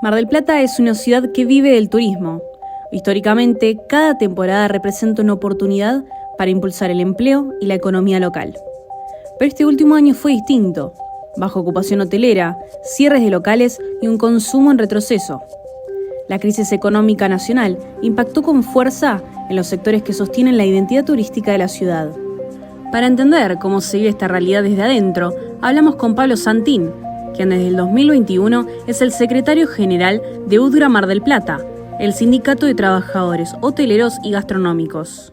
Mar del Plata es una ciudad que vive del turismo. Históricamente, cada temporada representa una oportunidad para impulsar el empleo y la economía local. Pero este último año fue distinto. Bajo ocupación hotelera, cierres de locales y un consumo en retroceso. La crisis económica nacional impactó con fuerza en los sectores que sostienen la identidad turística de la ciudad. Para entender cómo se vive esta realidad desde adentro, hablamos con Pablo Santín, quien desde el 2021 es el secretario general de UDGRA Mar del Plata, el Sindicato de Trabajadores Hoteleros y Gastronómicos.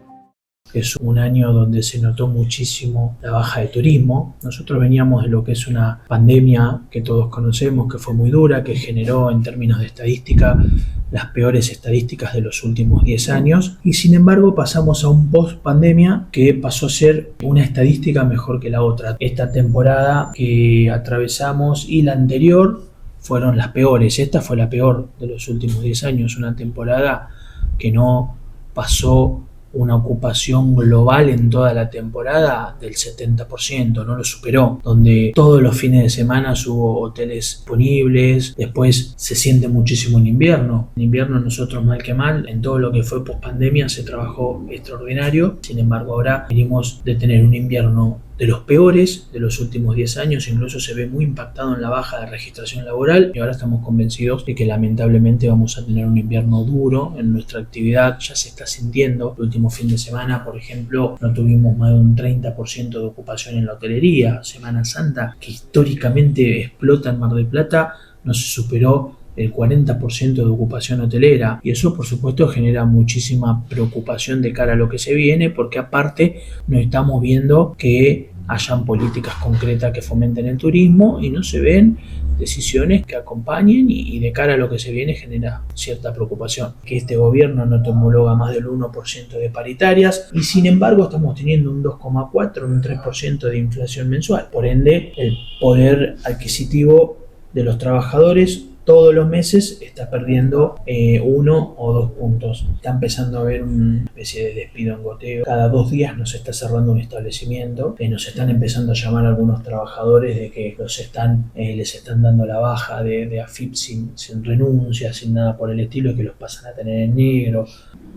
Es un año donde se notó muchísimo la baja de turismo. Nosotros veníamos de lo que es una pandemia que todos conocemos, que fue muy dura, que generó en términos de estadística las peores estadísticas de los últimos 10 años, y sin embargo pasamos a un post-pandemia que pasó a ser una estadística mejor que la otra. Esta temporada que atravesamos y la anterior fueron las peores. Esta fue la peor de los últimos 10 años, una temporada que no pasó una ocupación global en toda la temporada del 70%, no lo superó, donde todos los fines de semana hubo hoteles disponibles. Después se siente muchísimo en invierno. En invierno nosotros, mal que mal, en todo lo que fue pospandemia se trabajó extraordinario. Sin embargo, ahora venimos de tener un invierno de los peores de los últimos 10 años, incluso se ve muy impactado en la baja de registración laboral, y ahora estamos convencidos de que lamentablemente vamos a tener un invierno duro en nuestra actividad. Ya se está sintiendo. El último fin de semana, por ejemplo, no tuvimos más de un 30% de ocupación en la hotelería. Semana Santa, que históricamente explota en Mar del Plata, no se superó el 40% de ocupación hotelera, y eso por supuesto genera muchísima preocupación de cara a lo que se viene, porque aparte no estamos viendo que hayan políticas concretas que fomenten el turismo y no se ven decisiones que acompañen, y de cara a lo que se viene genera cierta preocupación. Que este gobierno no te homologa más del 1% de paritarias, y sin embargo estamos teniendo un 2,4, un 3% de inflación mensual. Por ende, el poder adquisitivo de los trabajadores todos los meses está perdiendo 1 o 2 puntos. Está empezando a haber una especie de despido en goteo. Cada 2 días nos está cerrando un establecimiento. Nos están empezando a llamar a algunos trabajadores de que les están dando la baja de AFIP sin renuncia, sin nada por el estilo, y que los pasan a tener en negro.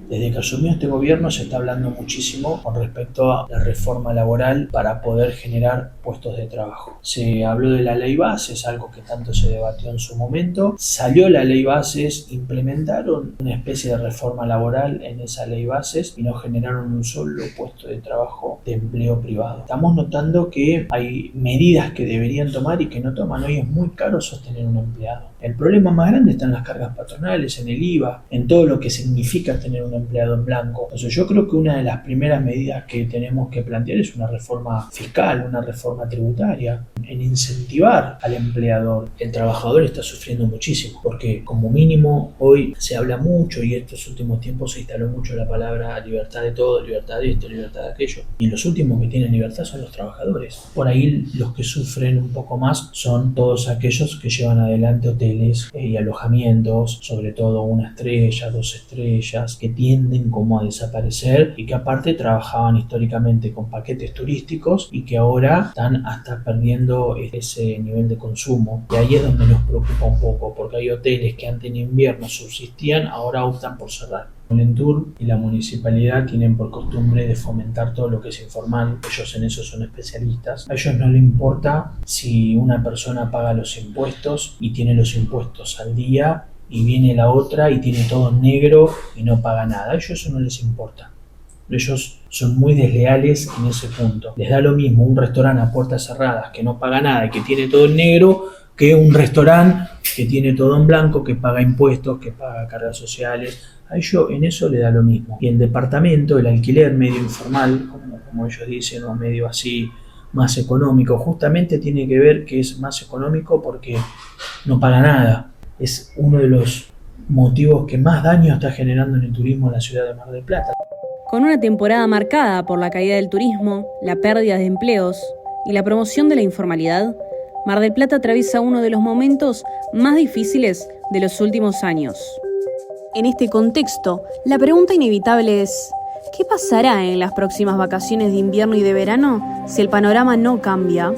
Desde que asumió este gobierno se está hablando muchísimo con respecto a la reforma laboral para poder generar puestos de trabajo. Se habló de la ley bases, algo que tanto se debatió en su momento. Salió la ley bases, implementaron una especie de reforma laboral en esa ley bases y no generaron un solo puesto de trabajo de empleo privado. Estamos notando que hay medidas que deberían tomar y que no toman. Hoy es muy caro sostener un empleado. El problema más grande está en las cargas patronales, en el IVA, en todo lo que significa tener un empleado en blanco. Entonces yo creo que una de las primeras medidas que tenemos que plantear es una reforma fiscal, una reforma tributaria, en incentivar al empleador. El trabajador está sufriendo muchísimo, porque como mínimo hoy se habla mucho, y estos últimos tiempos se instaló mucho la palabra libertad de todo, libertad de esto, libertad de aquello, y los últimos que tienen libertad son los trabajadores. Por ahí los que sufren un poco más son todos aquellos que llevan adelante hoteles y alojamientos, sobre todo 1 estrella, 2 estrellas, que tienden como a desaparecer, y que aparte trabajaban históricamente con paquetes turísticos y que ahora están hasta perdiendo ese nivel de consumo. Y ahí es donde nos preocupa un poco, porque hay hoteles que antes en invierno subsistían, ahora optan por cerrar. Entur y la municipalidad tienen por costumbre de fomentar todo lo que es informal. Ellos en eso son especialistas. A ellos no les importa si una persona paga los impuestos y tiene los impuestos al día, y viene la otra y tiene todo en negro y no paga nada. A ellos eso no les importa. Ellos son muy desleales en ese punto. Les da lo mismo un restaurante a puertas cerradas que no paga nada y que tiene todo en negro, que un restaurante que tiene todo en blanco, que paga impuestos, que paga cargas sociales. A ellos en eso le da lo mismo. Y el departamento, el alquiler medio informal, como ellos dicen, o medio así más económico, justamente tiene que ver que es más económico porque no paga nada. Es uno de los motivos que más daño está generando en el turismo en la ciudad de Mar del Plata. Con una temporada marcada por la caída del turismo, la pérdida de empleos y la promoción de la informalidad, Mar del Plata atraviesa uno de los momentos más difíciles de los últimos años. En este contexto, la pregunta inevitable es: ¿qué pasará en las próximas vacaciones de invierno y de verano si el panorama no cambia?